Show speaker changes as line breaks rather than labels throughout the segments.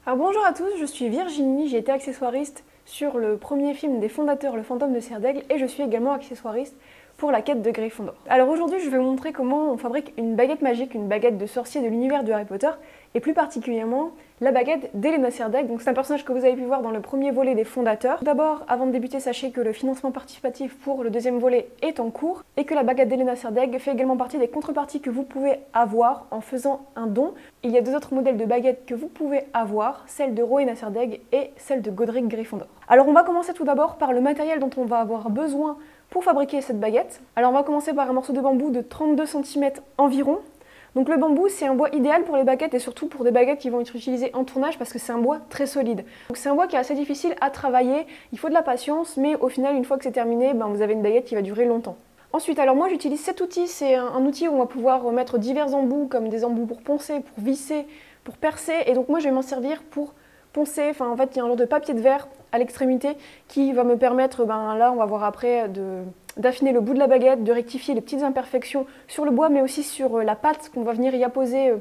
Alors bonjour à tous, je suis Virginie, j'ai été accessoiriste sur le premier film des fondateurs, Le Fantôme de Cerdaigle, et je suis également accessoiriste pour la quête de Gryffondor. Alors aujourd'hui je vais vous montrer comment on fabrique une baguette magique, une baguette de sorcier de l'univers de Harry Potter, et plus particulièrement la baguette d'Helena Cerdaigle. Donc c'est un personnage que vous avez pu voir dans le premier volet des fondateurs. Tout d'abord, avant de débuter, sachez que le financement participatif pour le deuxième volet est en cours, et que la baguette d'Helena Cerdaigle fait également partie des contreparties que vous pouvez avoir en faisant un don. Il y a deux autres modèles de baguettes que vous pouvez avoir, celle de Rowena Cerdaigle et celle de Godric Gryffondor. Alors on va commencer tout d'abord par le matériel dont on va avoir besoin pour fabriquer cette baguette. Alors on va commencer par un morceau de bambou de 32 cm environ. Donc le bambou, c'est un bois idéal pour les baguettes et surtout pour des baguettes qui vont être utilisées en tournage parce que c'est un bois très solide. Donc c'est un bois qui est assez difficile à travailler, il faut de la patience, mais au final, une fois que c'est terminé, vous avez une baguette qui va durer longtemps. Ensuite, alors moi j'utilise cet outil, c'est un outil où on va pouvoir mettre divers embouts, comme des embouts pour poncer, pour visser, pour percer, et donc moi je vais m'en servir pour poncer. Enfin en fait il y a un genre de papier de verre à l'extrémité qui va me permettre, là on va voir après, d'affiner le bout de la baguette, de rectifier les petites imperfections sur le bois, mais aussi sur la pâte qu'on va venir y apposer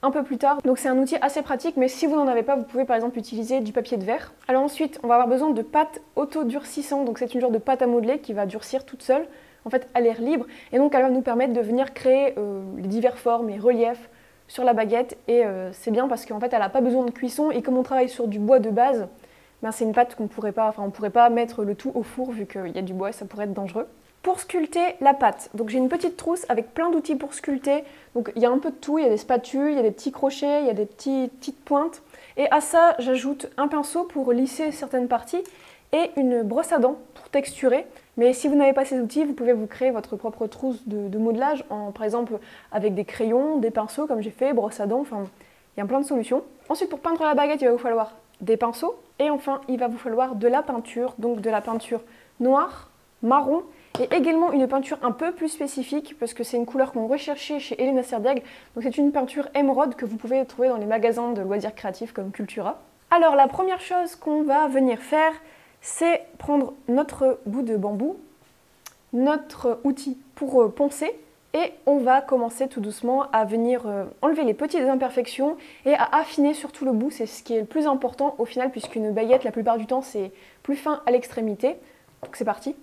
un peu plus tard. Donc c'est un outil assez pratique, mais si vous n'en avez pas, vous pouvez par exemple utiliser du papier de verre. Alors ensuite, on va avoir besoin de pâte auto-durcissante, donc c'est une genre de pâte à modeler qui va durcir toute seule, en fait à l'air libre, et donc elle va nous permettre de venir créer les diverses formes et reliefs sur la baguette, et c'est bien parce qu'en fait elle n'a pas besoin de cuisson, et comme on travaille sur du bois de base, c'est une pâte qu'on pourrait pas mettre le tout au four vu qu'il y a du bois et ça pourrait être dangereux. Pour sculpter la pâte, donc j'ai une petite trousse avec plein d'outils pour sculpter, donc il y a un peu de tout, il y a des spatules, il y a des petits crochets, il y a des petites pointes, et à ça j'ajoute un pinceau pour lisser certaines parties et une brosse à dents pour texturer. Mais si vous n'avez pas ces outils, vous pouvez vous créer votre propre trousse de modelage, par exemple avec des crayons, des pinceaux comme j'ai fait, brosse à dents, il y a plein de solutions. Ensuite, pour peindre la baguette, il va vous falloir des pinceaux, et enfin il va vous falloir de la peinture, donc de la peinture noire, marron, et également une peinture un peu plus spécifique parce que c'est une couleur qu'on recherchait chez Helena Cerdaigle, donc c'est une peinture émeraude que vous pouvez trouver dans les magasins de loisirs créatifs comme Cultura. Alors la première chose qu'on va venir faire, c'est prendre notre bout de bambou, notre outil pour poncer, et on va commencer tout doucement à venir enlever les petites imperfections et à affiner surtout le bout. C'est ce qui est le plus important au final, puisqu'une baguette, la plupart du temps, c'est plus fin à l'extrémité. Donc c'est parti.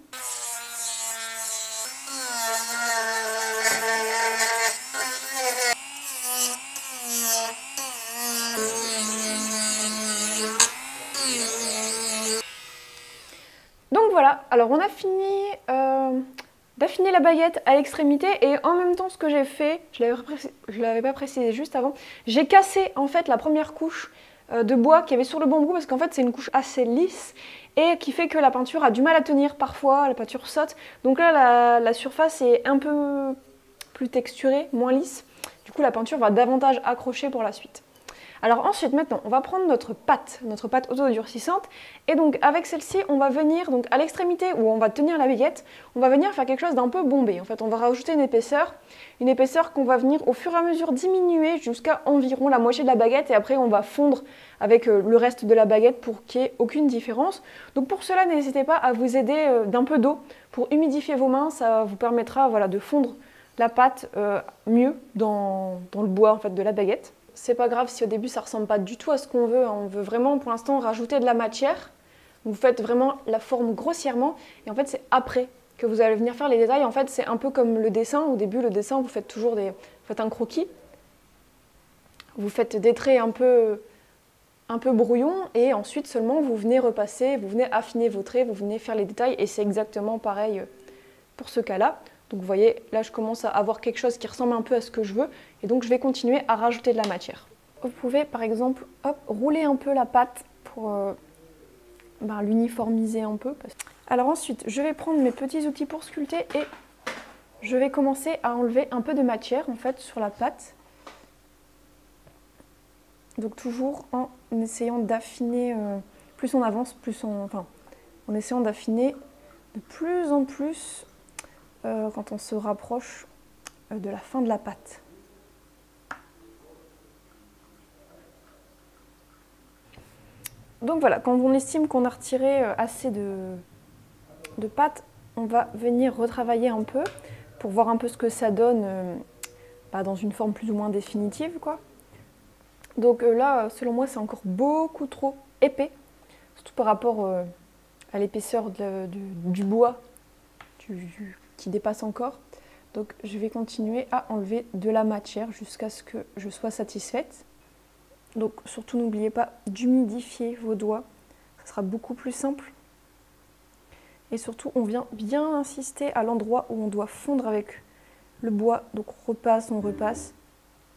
Donc voilà, alors on a fini d'affiner la baguette à l'extrémité, et en même temps ce que j'ai fait, je l'avais pas précisé juste avant, j'ai cassé en fait la première couche de bois qu'il y avait sur le bambou parce qu'en fait c'est une couche assez lisse et qui fait que la peinture a du mal à tenir parfois, la peinture saute. Donc là la surface est un peu plus texturée, moins lisse, du coup la peinture va davantage accrocher pour la suite. Alors ensuite, maintenant, on va prendre notre pâte auto-durcissante, et donc avec celle-ci, on va venir donc à l'extrémité où on va tenir la baguette, on va venir faire quelque chose d'un peu bombé. En fait, on va rajouter une épaisseur qu'on va venir au fur et à mesure diminuer jusqu'à environ la moitié de la baguette, et après on va fondre avec le reste de la baguette pour qu'il n'y ait aucune différence. Donc pour cela, n'hésitez pas à vous aider d'un peu d'eau pour humidifier vos mains, ça vous permettra de fondre la pâte mieux dans le bois en fait, de la baguette. C'est pas grave si au début ça ressemble pas du tout à ce qu'on veut, on veut vraiment pour l'instant rajouter de la matière. Vous faites vraiment la forme grossièrement, et en fait c'est après que vous allez venir faire les détails. En fait c'est un peu comme le dessin, au début le dessin vous faites toujours un croquis, vous faites des traits un peu brouillon, et ensuite seulement vous venez repasser, vous venez affiner vos traits, vous venez faire les détails, et c'est exactement pareil pour ce cas-là. Donc vous voyez, là je commence à avoir quelque chose qui ressemble un peu à ce que je veux, et donc je vais continuer à rajouter de la matière. Vous pouvez par exemple rouler un peu la pâte pour l'uniformiser un peu. Alors ensuite, je vais prendre mes petits outils pour sculpter et je vais commencer à enlever un peu de matière en fait sur la pâte. Donc toujours en essayant d'affiner, plus on avance, en essayant d'affiner de plus en plus quand on se rapproche de la fin de la pâte. Donc voilà, quand on estime qu'on a retiré assez de pâte, on va venir retravailler un peu pour voir un peu ce que ça donne dans une forme plus ou moins définitive, quoi. Donc là, selon moi, c'est encore beaucoup trop épais, surtout par rapport à l'épaisseur du bois qui dépasse encore. Donc je vais continuer à enlever de la matière jusqu'à ce que je sois satisfaite. Donc surtout n'oubliez pas d'humidifier vos doigts, ça sera beaucoup plus simple. Et surtout on vient bien insister à l'endroit où on doit fondre avec le bois, donc on repasse.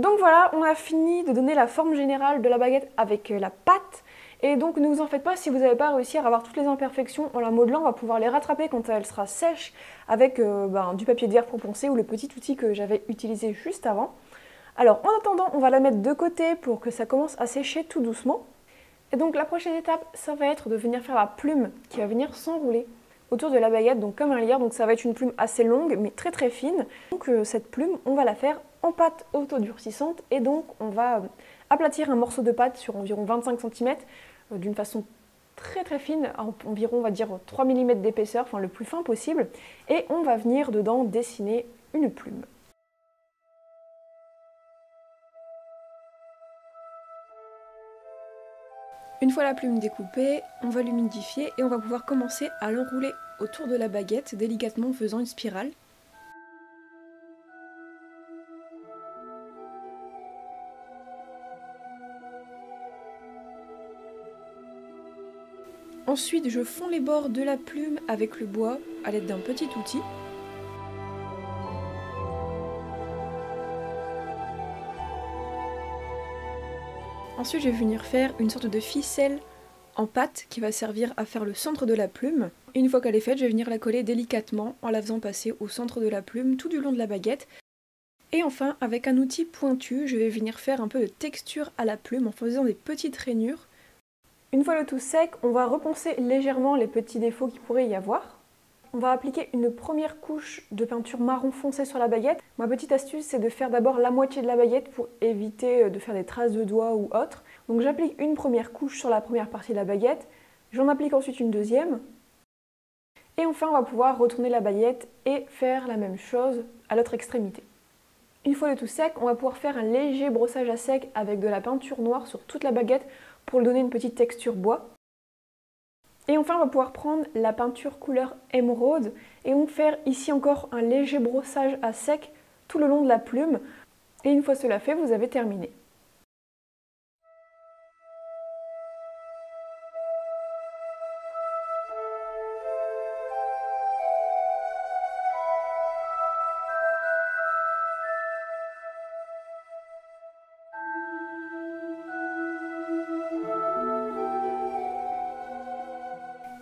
Donc voilà, on a fini de donner la forme générale de la baguette avec la pâte. Et donc ne vous en faites pas si vous n'avez pas réussi à avoir toutes les imperfections en la modelant, on va pouvoir les rattraper quand elle sera sèche avec du papier de verre pour poncer ou le petit outil que j'avais utilisé juste avant. Alors en attendant, on va la mettre de côté pour que ça commence à sécher tout doucement. Et donc la prochaine étape, ça va être de venir faire la plume qui va venir s'enrouler autour de la baguette, donc comme un lierre. Donc ça va être une plume assez longue mais très très fine. Donc cette plume, on va la faire en pâte autodurcissante et donc on va aplatir un morceau de pâte sur environ 25 cm d'une façon très très fine, environ on va dire 3 mm d'épaisseur, enfin le plus fin possible, et on va venir dedans dessiner une plume. Une fois la plume découpée, on va l'humidifier et on va pouvoir commencer à l'enrouler autour de la baguette, délicatement en faisant une spirale. Ensuite, je fonds les bords de la plume avec le bois à l'aide d'un petit outil. Ensuite, je vais venir faire une sorte de ficelle en pâte qui va servir à faire le centre de la plume. Et une fois qu'elle est faite, je vais venir la coller délicatement en la faisant passer au centre de la plume tout du long de la baguette. Et enfin, avec un outil pointu, je vais venir faire un peu de texture à la plume en faisant des petites rainures. Une fois le tout sec, on va reponcer légèrement les petits défauts qu'il pourrait y avoir. On va appliquer une première couche de peinture marron foncé sur la baguette. Ma petite astuce, c'est de faire d'abord la moitié de la baguette pour éviter de faire des traces de doigts ou autre. Donc j'applique une première couche sur la première partie de la baguette, j'en applique ensuite une deuxième. Et enfin, on va pouvoir retourner la baguette et faire la même chose à l'autre extrémité. Une fois le tout sec, on va pouvoir faire un léger brossage à sec avec de la peinture noire sur toute la baguette pour lui donner une petite texture bois. Et enfin, on va pouvoir prendre la peinture couleur émeraude et on faire ici encore un léger brossage à sec tout le long de la plume. Et une fois cela fait, vous avez terminé.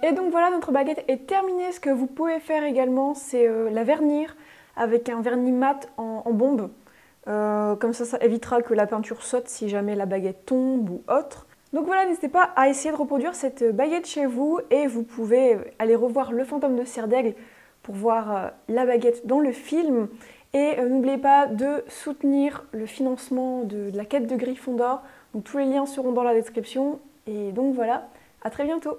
Et donc voilà, notre baguette est terminée. Ce que vous pouvez faire également, c'est la vernir avec un vernis mat en bombe. Comme ça évitera que la peinture saute si jamais la baguette tombe ou autre. Donc voilà, n'hésitez pas à essayer de reproduire cette baguette chez vous et vous pouvez aller revoir Le Fantôme de Serre-d'Aigle pour voir la baguette dans le film. Et n'oubliez pas de soutenir le financement de la quête de Gryffondor. Donc tous les liens seront dans la description. Et donc voilà, à très bientôt!